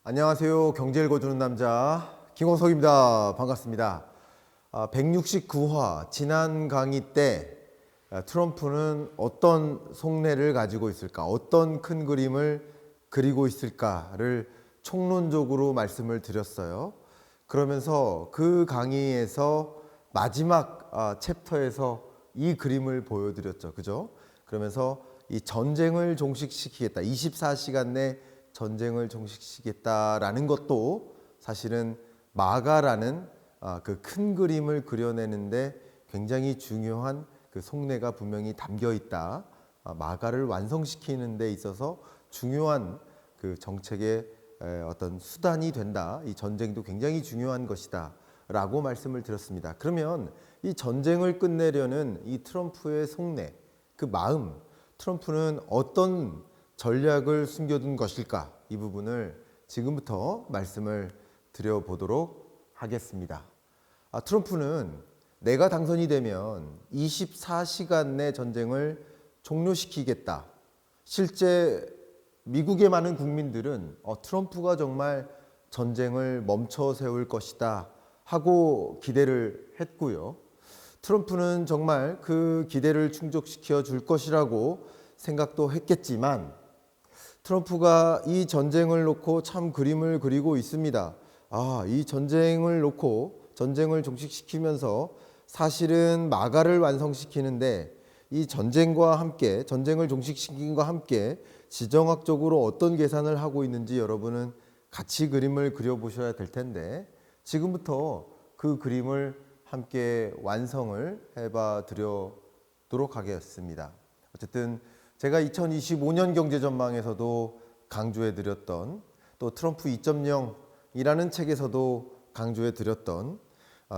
안녕하세요. 경제 읽어주는 남자 김광석입니다. 반갑습니다. 169화 지난 강의 때 트럼프는 어떤 속내를 가지고 있을까, 어떤 큰 그림을 그리고 있을까를 총론적으로 말씀을 드렸어요. 그러면서 그 강의에서 마지막 챕터에서 이 그림을 보여드렸죠. 그죠? 그러면서 이 전쟁을 종식시키겠다. 24시간 내 전쟁을 종식시키겠다라는 것도 사실은 마가라는 그 큰 그림을 그려내는데 굉장히 중요한 그 속내가 분명히 담겨 있다. 마가를 완성시키는 데 있어서 중요한 그 정책의 어떤 수단이 된다. 이 전쟁도 굉장히 중요한 것이다. 라고 말씀을 드렸습니다. 그러면 이 전쟁을 끝내려는 이 트럼프의 속내, 그 마음, 트럼프는 어떤 전략을 숨겨둔 것일까? 이 부분을 지금부터 말씀을 드려보도록 하겠습니다. 트럼프는 내가 당선이 되면 24시간 내 전쟁을 종료시키겠다. 실제 미국의 많은 국민들은 트럼프가 정말 전쟁을 멈춰 세울 것이다 하고 기대를 했고요. 트럼프는 정말 그 기대를 충족시켜 줄 것이라고 생각도 했겠지만 트럼프가 이 전쟁을 놓고 참 그림을 그리고 있습니다. 이 전쟁을 놓고 전쟁을 종식시키면서 사실은 마가를 완성시키는데 이 전쟁과 함께 전쟁을 종식시킨과 함께 지정학적으로 어떤 계산을 하고 있는지 여러분은 같이 그림을 그려보셔야 될 텐데 지금부터 그 그림을 함께 완성을 해봐 드리도록 하겠습니다. 어쨌든 제가 2025년 경제 전망에서도 강조해 드렸던 또 트럼프 2.0이라는 책에서도 강조해 드렸던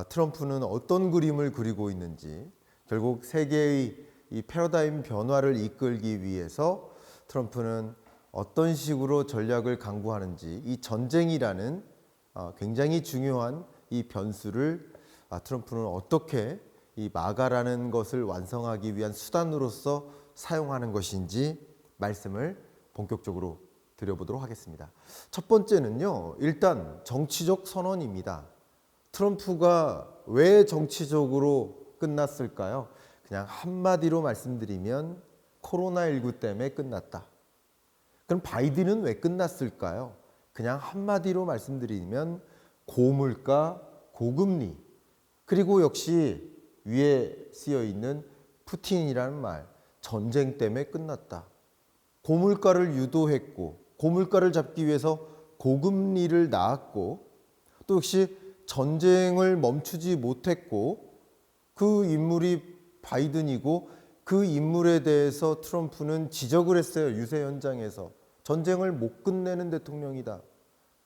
트럼프는 어떤 그림을 그리고 있는지 결국 세계의 이 패러다임 변화를 이끌기 위해서 트럼프는 어떤 식으로 전략을 강구하는지 이 전쟁이라는 굉장히 중요한 이 변수를 트럼프는 어떻게 이 마가라는 것을 완성하기 위한 수단으로서 사용하는 것인지 말씀을 본격적으로 드려보도록 하겠습니다. 첫 번째는요, 일단 정치적 선언입니다. 트럼프가 왜 정치적으로 끝났을까요? 그냥 한마디로 말씀드리면 코로나19 때문에 끝났다. 그럼 바이든은 왜 끝났을까요? 그냥 한마디로 말씀드리면 고물가, 고금리, 그리고 역시 위에 쓰여 있는 푸틴이라는 말, 전쟁 때문에 끝났다. 고물가를 유도했고 고물가를 잡기 위해서 고금리를 낳았고 또 역시 전쟁을 멈추지 못했고 그 인물이 바이든이고 그 인물에 대해서 트럼프는 지적을 했어요. 유세 현장에서. 전쟁을 못 끝내는 대통령이다.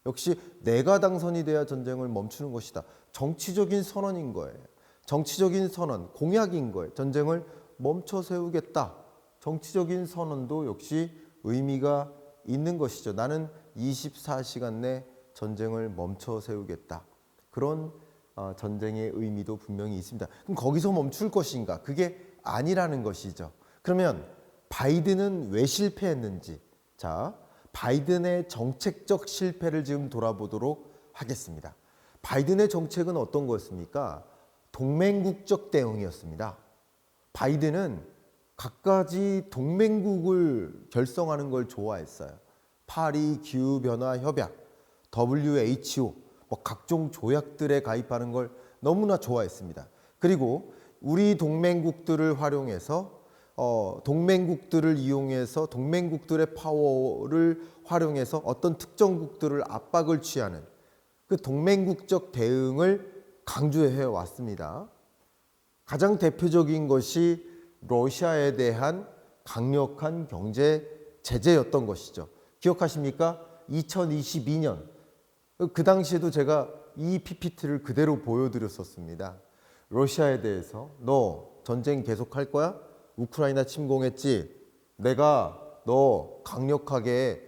역시 내가 당선이 돼야 전쟁을 멈추는 것이다. 정치적인 선언인 거예요. 정치적인 선언, 공약인 거예요. 전쟁을 멈춰 세우겠다. 정치적인 선언도 역시 의미가 있는 것이죠. 나는 24시간 내 전쟁을 멈춰 세우겠다. 그런 전쟁의 의미도 분명히 있습니다. 그럼 거기서 멈출 것인가? 그게 아니라는 것이죠. 그러면 바이든은 왜 실패했는지, 자, 바이든의 정책적 실패를 지금 돌아보도록 하겠습니다. 바이든의 정책은 어떤 거였습니까? 동맹국적 대응이었습니다. 바이든은 갖가지 동맹국을 결성하는 걸 좋아했어요. 파리 기후변화 협약, WHO, 각종 조약들에 가입하는 걸 너무나 좋아했습니다. 그리고 우리 동맹국들을 활용해서 동맹국들을 이용해서 동맹국들의 파워를 활용해서 어떤 특정국들을 압박을 취하는 그 동맹국적 대응을 강조해 왔습니다. 가장 대표적인 것이 러시아에 대한 강력한 경제 제재였던 것이죠. 기억하십니까? 2022년 그 당시에도 제가 이 PPT를 그대로 보여드렸었습니다. 러시아에 대해서 너 전쟁 계속할 거야? 우크라이나 침공했지? 내가 너 강력하게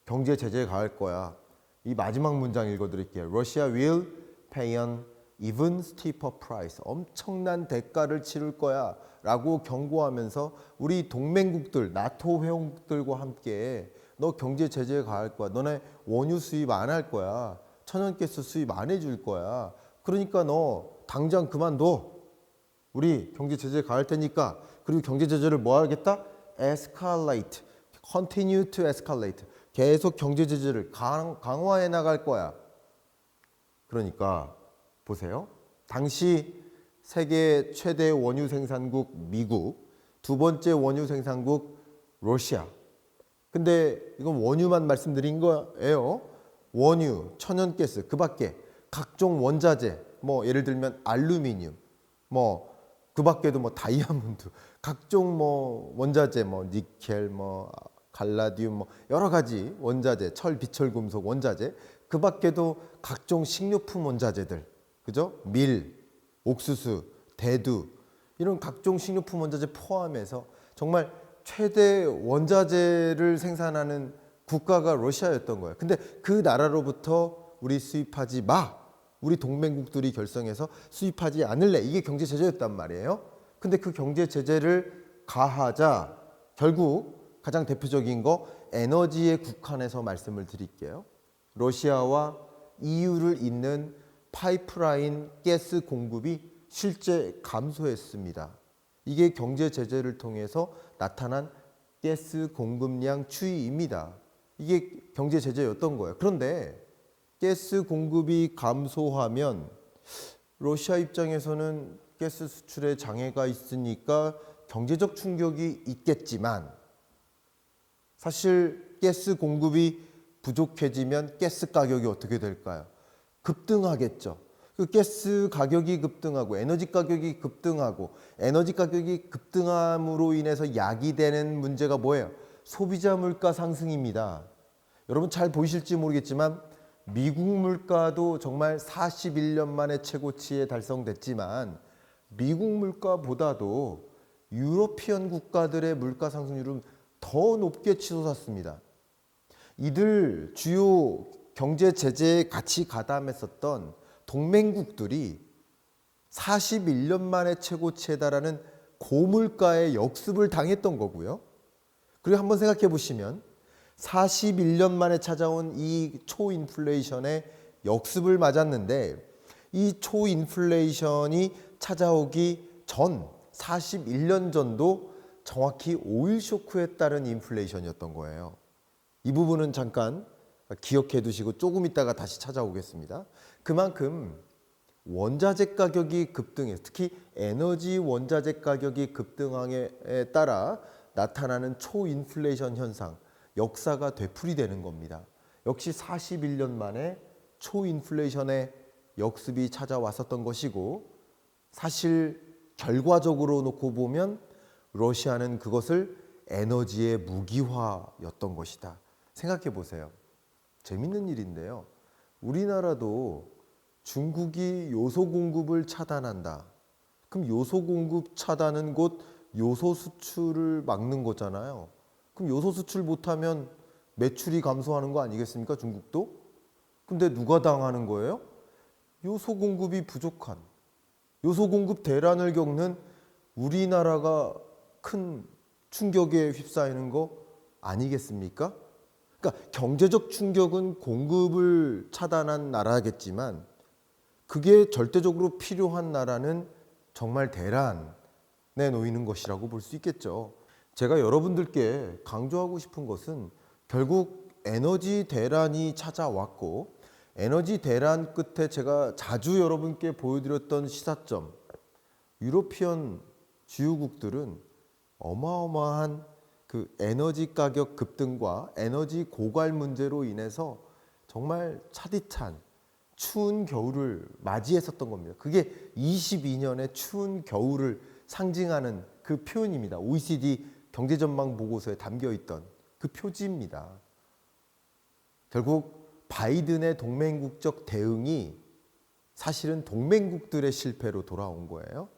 경제 제재 가할 거야. 이 마지막 문장 읽어드릴게요. Russia will pay an even steeper price, 엄청난 대가를 치를 거야 라고 경고하면서 우리 동맹국들, 나토 회원국들과 함께 너 경제 제재 가할 거야. 너네 원유 수입 안 할 거야. 천연가스 수입 안 해줄 거야. 그러니까 너 당장 그만둬. 우리 경제 제재 가할 테니까. 그리고 경제 제재를 뭐 하겠다? escalate, continue to escalate. 계속 경제 제재를 강화해 나갈 거야. 그러니까 보세요. 당시 세계 최대 원유 생산국 미국, 두 번째 원유 생산국 러시아. 근데 이건 원유만 말씀드린 거예요. 원유, 천연가스, 그 밖에 각종 원자재, 뭐 예를 들면 알루미늄, 뭐 그 밖에도 뭐 다이아몬드, 각종 뭐 원자재, 뭐 니켈, 뭐 갈라디움, 뭐 여러 가지 원자재, 철, 비철, 금속 원자재, 그 밖에도 각종 식료품 원자재들, 그죠? 밀, 옥수수, 대두 이런 각종 식료품 원자재 포함해서 정말 최대 원자재를 생산하는 국가가 러시아였던 거예요. 근데 그 나라로부터 우리 수입하지 마. 우리 동맹국들이 결성해서 수입하지 않을래. 이게 경제 제재였단 말이에요. 근데 그 경제 제재를 가하자 결국 가장 대표적인 거 에너지에 국한해서 말씀을 드릴게요. 러시아와 EU를 잇는 파이프라인 가스 공급이 실제 감소했습니다. 이게 경제 제재를 통해서 나타난 가스 공급량 추이입니다. 이게 경제 제재였던 거예요. 그런데 가스 공급이 감소하면 러시아 입장에서는 가스 수출에 장애가 있으니까 경제적 충격이 있겠지만 사실 가스 공급이 부족해지면 가스 가격이 어떻게 될까요? 급등하겠죠. 그 가스 가격이 급등하고 에너지 가격이 급등하고 에너지 가격이 급등함으로 인해서 야기되는 문제가 뭐예요? 소비자 물가 상승입니다. 여러분 잘 보이실지 모르겠지만 미국 물가도 정말 41년 만에 최고치에 달성됐지만 미국 물가보다도 유러피언 국가들의 물가 상승률은 더 높게 치솟았습니다. 이들 주요 경제 제재에 같이 가담했었던 동맹국들이 41년 만에 최고치에 달하는 고물가의 역습을 당했던 거고요. 그리고 한번 생각해 보시면 41년 만에 찾아온 이 초인플레이션의 역습을 맞았는데 이 초인플레이션이 찾아오기 전 41년 전도 정확히 오일 쇼크에 따른 인플레이션이었던 거예요. 이 부분은 잠깐 기억해 두시고 조금 있다가 다시 찾아오겠습니다. 그만큼 원자재 가격이 급등해 특히 에너지 원자재 가격이 급등함에 따라 나타나는 초인플레이션 현상 역사가 되풀이되는 겁니다. 역시 41년 만에 초인플레이션의 역습이 찾아왔었던 것이고 사실 결과적으로 놓고 보면 러시아는 그것을 에너지의 무기화였던 것이다. 생각해 보세요. 재밌는 일인데요. 우리나라도 중국이 요소 공급을 차단한다. 그럼 요소 공급 차단은 곧 요소 수출을 막는 거잖아요. 그럼 요소 수출 못하면 매출이 감소하는 거 아니겠습니까? 중국도? 근데 누가 당하는 거예요? 요소 공급이 부족한, 요소 공급 대란을 겪는 우리나라가 큰 충격에 휩싸이는 거 아니겠습니까? 그러니까 경제적 충격은 공급을 차단한 나라겠지만 그게 절대적으로 필요한 나라는 정말 대란에 놓이는 것이라고 볼 수 있겠죠. 제가 여러분들께 강조하고 싶은 것은 결국 에너지 대란이 찾아왔고 에너지 대란 끝에 제가 자주 여러분께 보여드렸던 시사점, 유러피언 주요국들은 어마어마한 그 에너지 가격 급등과 에너지 고갈 문제로 인해서 정말 차디찬 추운 겨울을 맞이했었던 겁니다. 그게 22년의 추운 겨울을 상징하는 그 표현입니다. OECD 경제전망 보고서에 담겨 있던 그 표지입니다. 결국 바이든의 동맹국적 대응이 사실은 동맹국들의 실패로 돌아온 거예요.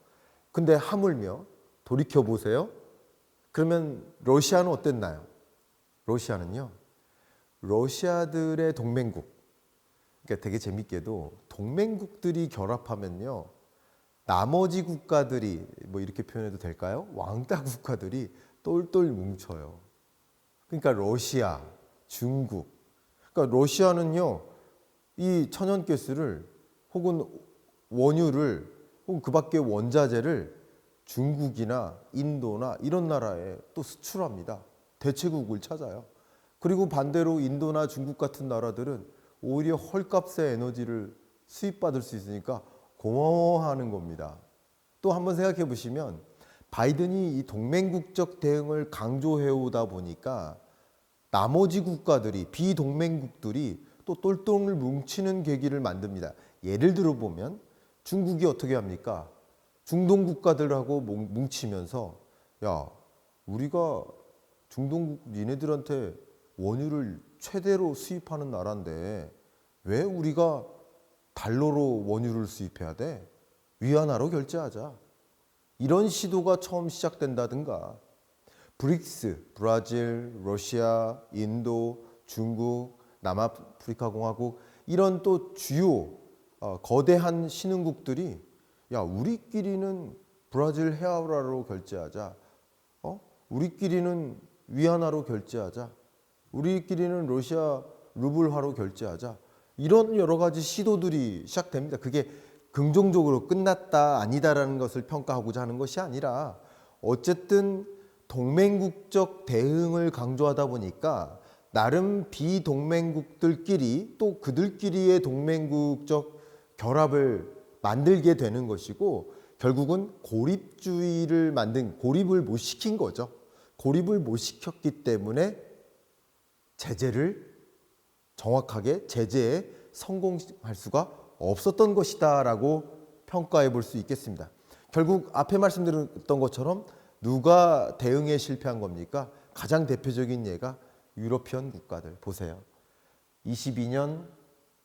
근데 하물며 돌이켜보세요. 그러면 러시아는 어땠나요? 러시아는요. 러시아들의 동맹국, 그러니까 되게 재밌게도 동맹국들이 결합하면요. 나머지 국가들이 뭐 이렇게 표현해도 될까요? 왕따 국가들이 똘똘 뭉쳐요. 그러니까 러시아, 중국. 그러니까 러시아는요. 이 천연가스를 혹은 원유를 혹은 그 밖의 원자재를 중국이나 인도나 이런 나라에 또 수출합니다. 대체국을 찾아요. 그리고 반대로 인도나 중국 같은 나라들은 오히려 헐값의 에너지를 수입받을 수 있으니까 고마워하는 겁니다. 또 한번 생각해 보시면 바이든이 이 동맹국적 대응을 강조해 오다 보니까 나머지 국가들이 비동맹국들이 또 똘똘 뭉치는 계기를 만듭니다. 예를 들어 보면 중국이 어떻게 합니까? 중동 국가들하고 뭉치면서 야, 우리가 중동국 니네들한테 원유를 최대로 수입하는 나라인데 왜 우리가 달러로 원유를 수입해야 돼? 위안화로 결제하자. 이런 시도가 처음 시작된다든가 브릭스, 브라질, 러시아, 인도, 중국, 남아프리카 공화국 이런 또 주요 거대한 신흥국들이 야 우리끼리는 브라질 헤아라로 결제하자. 우리끼리는 위안화로 결제하자. 우리끼리는 러시아 루블화로 결제하자. 이런 여러 가지 시도들이 시작됩니다. 그게 긍정적으로 끝났다 아니다라는 것을 평가하고자 하는 것이 아니라 어쨌든 동맹국적 대응을 강조하다 보니까 나름 비동맹국들끼리 또 그들끼리의 동맹국적 결합을 만들게 되는 것이고 결국은 고립주의를 만든 고립을 못 시킨 거죠. 고립을 못 시켰기 때문에 제재를 정확하게 제재에 성공할 수가 없었던 것이다라고 평가해 볼 수 있겠습니다. 결국 앞에 말씀드렸던 것처럼 누가 대응에 실패한 겁니까? 가장 대표적인 예가 유러피언 국가들 보세요. 22년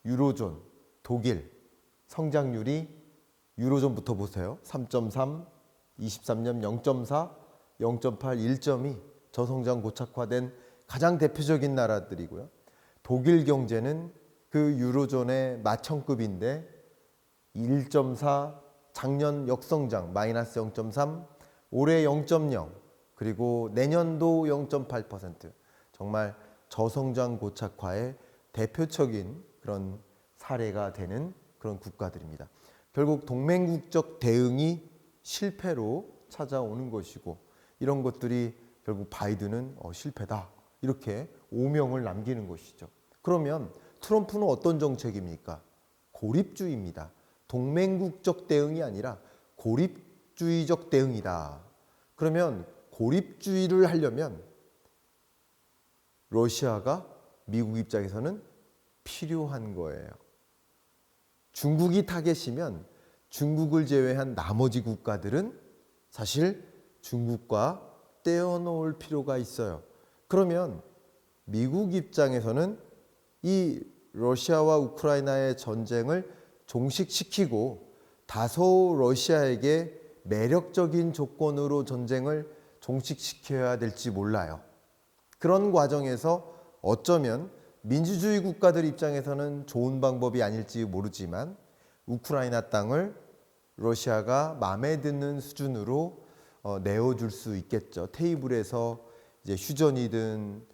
유로존 독일 성장률이 유로존부터 보세요. 3.3, 23년 0.4, 0.8, 1.2 저성장 고착화된 가장 대표적인 나라들이고요. 독일 경제는 그 유로존의 마천급인데 1.4 작년 역성장 마이너스 0.3 올해 0.0 그리고 내년도 0.8% 정말 저성장 고착화의 대표적인 그런 사례가 되는 그런 국가들입니다. 결국 동맹국적 대응이 실패로 찾아오는 것이고 이런 것들이 결국 바이든은 실패다 이렇게 오명을 남기는 것이죠. 그러면 트럼프는 어떤 정책입니까? 고립주의입니다. 동맹국적 대응이 아니라 고립주의적 대응이다. 그러면 고립주의를 하려면 러시아가 미국 입장에서는 필요한 거예요. 중국이 타겟이면 중국을 제외한 나머지 국가들은 사실 중국과 떼어놓을 필요가 있어요. 그러면 미국 입장에서는 이 러시아와 우크라이나의 전쟁을 종식시키고 다소 러시아에게 매력적인 조건으로 전쟁을 종식시켜야 될지 몰라요. 그런 과정에서 어쩌면 민주주의 국가들 입장에서는 좋은 방법이 아닐지 모르지만 우크라이나 땅을 러시아가 마음에 드는 수준으로 내어줄 수 있겠죠. 테이블에서 이제 휴전이든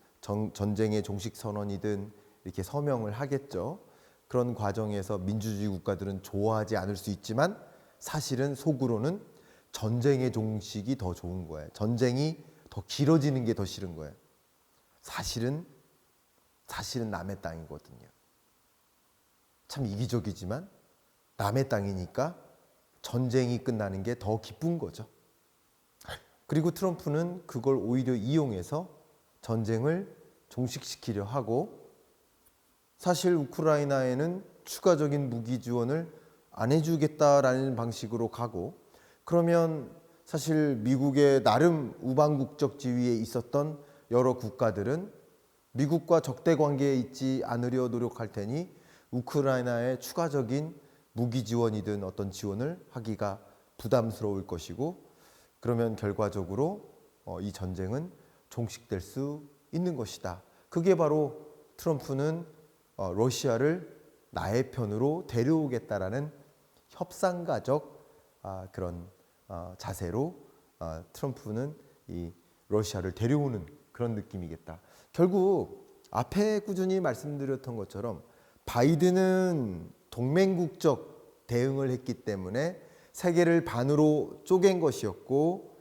전쟁의 종식 선언이든 이렇게 서명을 하겠죠. 그런 과정에서 민주주의 국가들은 좋아하지 않을 수 있지만 사실은 속으로는 전쟁의 종식이 더 좋은 거예요. 전쟁이 더 길어지는 게 더 싫은 거예요. 사실은 남의 땅이거든요. 참 이기적이지만 남의 땅이니까 전쟁이 끝나는 게 더 기쁜 거죠. 그리고 트럼프는 그걸 오히려 이용해서 전쟁을 종식시키려 하고 사실 우크라이나에는 추가적인 무기 지원을 안 해주겠다라는 방식으로 가고 그러면 사실 미국의 나름 우방국적 지위에 있었던 여러 국가들은 미국과 적대 관계에 있지 않으려 노력할 테니 우크라이나에 추가적인 무기 지원이든 어떤 지원을 하기가 부담스러울 것이고 그러면 결과적으로 이 전쟁은 종식될 수 있는 것이다. 그게 바로 트럼프는 러시아를 나의 편으로 데려오겠다라는 협상가적 그런 자세로 트럼프는 이 러시아를 데려오는 그런 느낌이겠다. 결국 앞에 꾸준히 말씀드렸던 것처럼 바이든은 동맹국적 대응을 했기 때문에 세계를 반으로 쪼갠 것이었고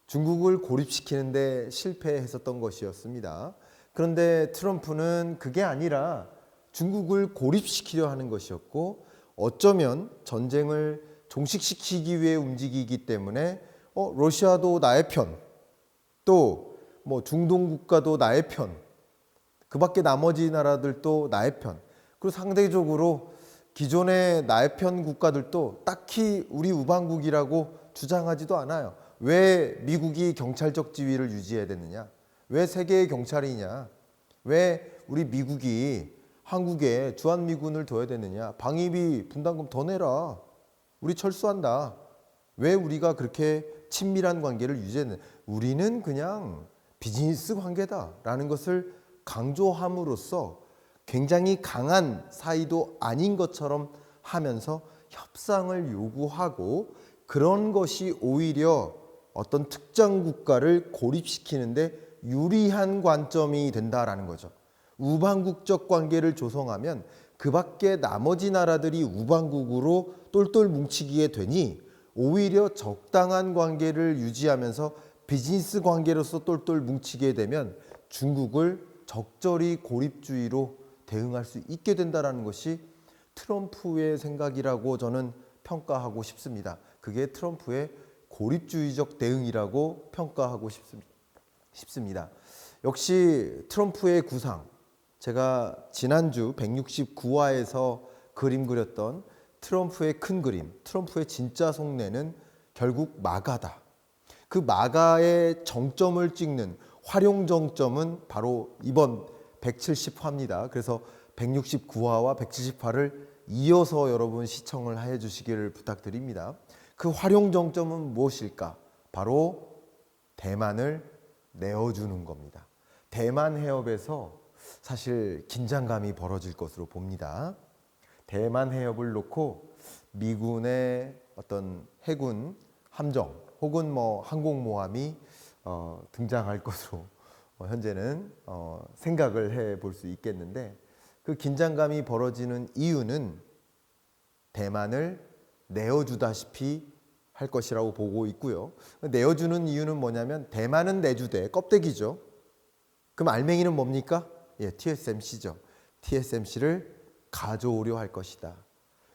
중국을 고립시키는데 실패했었던 것이었습니다. 그런데 트럼프는 그게 아니라 중국을 고립시키려 하는 것이었고 어쩌면 전쟁을 종식시키기 위해 움직이기 때문에 러시아도 나의 편, 또 뭐 중동 국가도 나의 편, 그 밖에 나머지 나라들도 나의 편. 그리고 상대적으로 기존의 나의 편 국가들도 딱히 우리 우방국이라고 주장하지도 않아요. 왜 미국이 경찰적 지위를 유지해야 되느냐? 왜 세계의 경찰이냐? 왜 우리 미국이 한국에 주한미군을 둬야 되느냐? 방위비 분담금 더 내라. 우리 철수한다. 왜 우리가 그렇게 친밀한 관계를 유지했느냐? 우리는 그냥 비즈니스 관계다라는 것을 강조함으로써 굉장히 강한 사이도 아닌 것처럼 하면서 협상을 요구하고 그런 것이 오히려 어떤 특정 국가를 고립시키는데 유리한 관점이 된다라는 거죠. 우방국적 관계를 조성하면 그 밖에 나머지 나라들이 우방국으로 똘똘 뭉치게 되니 오히려 적당한 관계를 유지하면서 비즈니스 관계로서 똘똘 뭉치게 되면 중국을 적절히 고립주의로 대응할 수 있게 된다는 것이 트럼프의 생각이라고 저는 평가하고 싶습니다. 그게 트럼프의 고립주의적 대응이라고 평가하고 싶습니다. 역시 트럼프의 구상, 제가 지난주 169화에서 그림 그렸던 트럼프의 큰 그림, 트럼프의 진짜 속내는 결국 마가다. 그 마가의 정점을 찍는 활용 정점은 바로 이번 170화입니다. 그래서 169화와 170화를 이어서 여러분 시청을 해 주시기를 부탁드립니다. 그 활용 정점은 무엇일까? 바로 대만을 내어주는 겁니다. 대만 해협에서 사실 긴장감이 벌어질 것으로 봅니다. 대만 해협을 놓고 미군의 어떤 해군 함정 혹은 뭐 항공모함이 등장할 것으로 현재는 생각을 해볼 수 있겠는데 그 긴장감이 벌어지는 이유는 대만을 내어주다시피 할 것이라고 보고 있고요. 내어주는 이유는 뭐냐면 대만은 내주되 껍데기죠. 그럼 알맹이는 뭡니까? 예, TSMC죠. TSMC를 가져오려 할 것이다.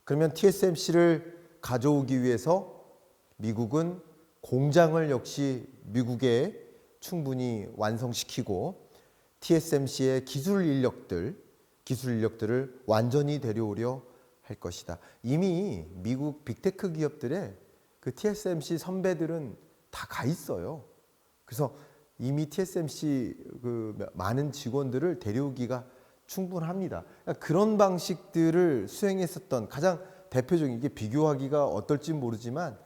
그러면 TSMC를 가져오기 위해서 미국은 공장을 역시 미국에 충분히 완성시키고 TSMC의 기술 인력들을 완전히 데려오려 할 것이다. 이미 미국 빅테크 기업들의 그 TSMC 선배들은 다 가 있어요. 그래서 이미 TSMC 그 많은 직원들을 데려오기가 충분합니다. 그러니까 그런 방식들을 수행했었던 가장 대표적인 게 비교하기가 어떨지 모르지만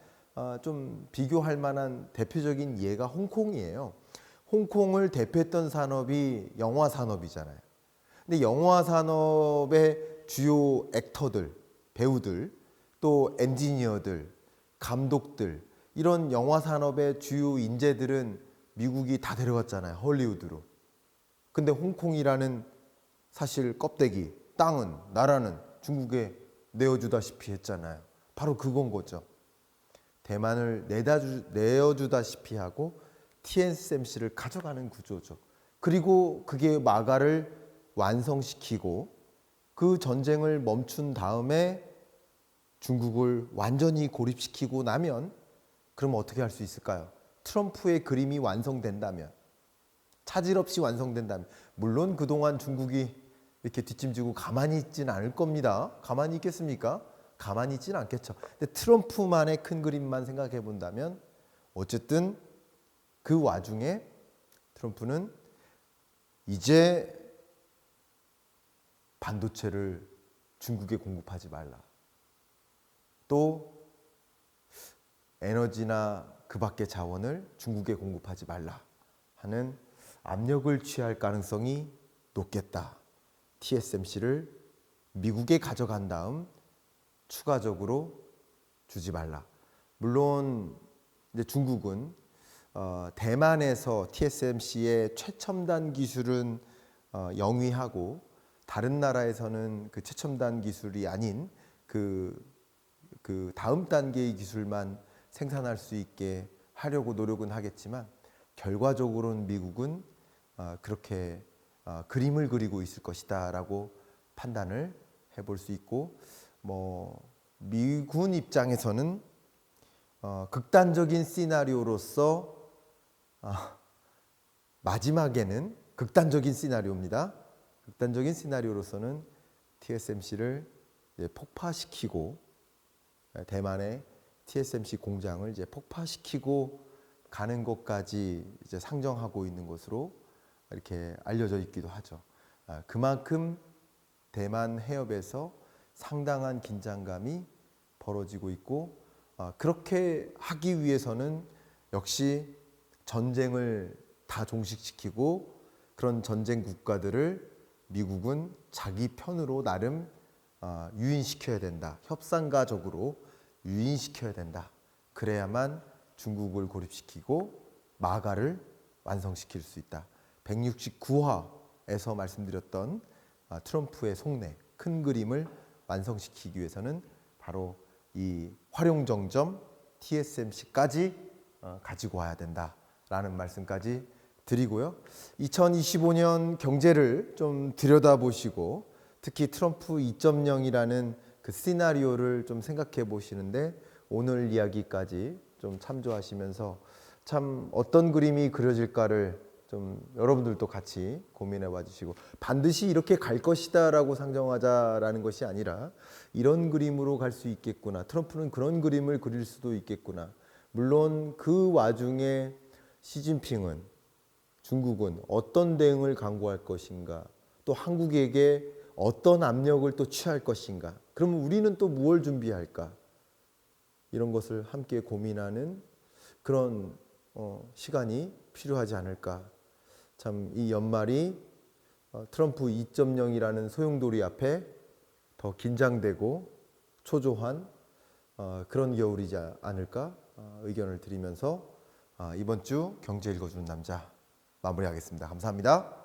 좀 비교할 만한 대표적인 예가 홍콩이에요. 홍콩을 대표했던 산업이 영화 산업이잖아요. 근데 영화 산업의 주요 액터들, 배우들, 또 엔지니어들, 감독들 이런 영화 산업의 주요 인재들은 미국이 다 데려갔잖아요. 헐리우드로. 근데 홍콩이라는 사실 껍데기, 땅은, 나라는 중국에 내어주다시피 했잖아요. 바로 그건 거죠. 대만을 내어주다시피 하고 TSMC를 가져가는 구조죠. 그리고 그게 마가를 완성시키고 그 전쟁을 멈춘 다음에 중국을 완전히 고립시키고 나면 그럼 어떻게 할 수 있을까요? 트럼프의 그림이 완성된다면, 차질 없이 완성된다면, 물론 그동안 중국이 이렇게 뒷짐지고 가만히 있지는 않을 겁니다. 가만히 있겠습니까? 가만히 있지는 않겠죠. 근데 트럼프만의 큰 그림만 생각해 본다면 어쨌든 그 와중에 트럼프는 이제 반도체를 중국에 공급하지 말라. 또 에너지나 그 밖의 자원을 중국에 공급하지 말라 하는 압력을 취할 가능성이 높겠다. TSMC를 미국에 가져간 다음 추가적으로 주지 말라. 물론 이제 중국은 대만에서 TSMC의 최첨단 기술은 영위하고 다른 나라에서는 그 최첨단 기술이 아닌 그 다음 단계의 기술만 생산할 수 있게 하려고 노력은 하겠지만 결과적으로는 미국은 그렇게 그림을 그리고 있을 것이다라고 판단을 해볼 수 있고, 뭐 미군 입장에서는 극단적인 시나리오로서 마지막에는 극단적인 시나리오입니다. 극단적인 시나리오로서는 TSMC를 폭파시키고 대만의 TSMC 공장을 이제 폭파시키고 가는 것까지 이제 상정하고 있는 것으로 이렇게 알려져 있기도 하죠. 그만큼 대만 해협에서 상당한 긴장감이 벌어지고 있고, 그렇게 하기 위해서는 역시 전쟁을 다 종식시키고 그런 전쟁 국가들을 미국은 자기 편으로 나름 유인시켜야 된다. 협상가적으로 유인시켜야 된다. 그래야만 중국을 고립시키고 마가를 완성시킬 수 있다. 169화에서 말씀드렸던 트럼프의 속내, 큰 그림을 완성시키기 위해서는 바로 이 활용정점 TSMC까지 가지고 와야 된다라는 말씀까지 드리고요. 2025년 경제를 좀 들여다보시고 특히 트럼프 2.0이라는 그 시나리오를 좀 생각해 보시는데 오늘 이야기까지 좀 참조하시면서 참 어떤 그림이 그려질까를 좀 여러분들도 같이 고민해 봐 주시고, 반드시 이렇게 갈 것이다라고 상정하자라는 것이 아니라 이런 그림으로 갈 수 있겠구나. 트럼프는 그런 그림을 그릴 수도 있겠구나. 물론 그 와중에 시진핑은, 중국은 어떤 대응을 강구할 것인가, 또 한국에게 어떤 압력을 또 취할 것인가, 그러면 우리는 또 무엇을 준비할까, 이런 것을 함께 고민하는 그런 시간이 필요하지 않을까. 참 이 연말이 트럼프 2.0이라는 소용돌이 앞에 더 긴장되고 초조한 그런 겨울이지 않을까 의견을 드리면서 이번 주 경제 읽어주는 남자 마무리하겠습니다. 감사합니다.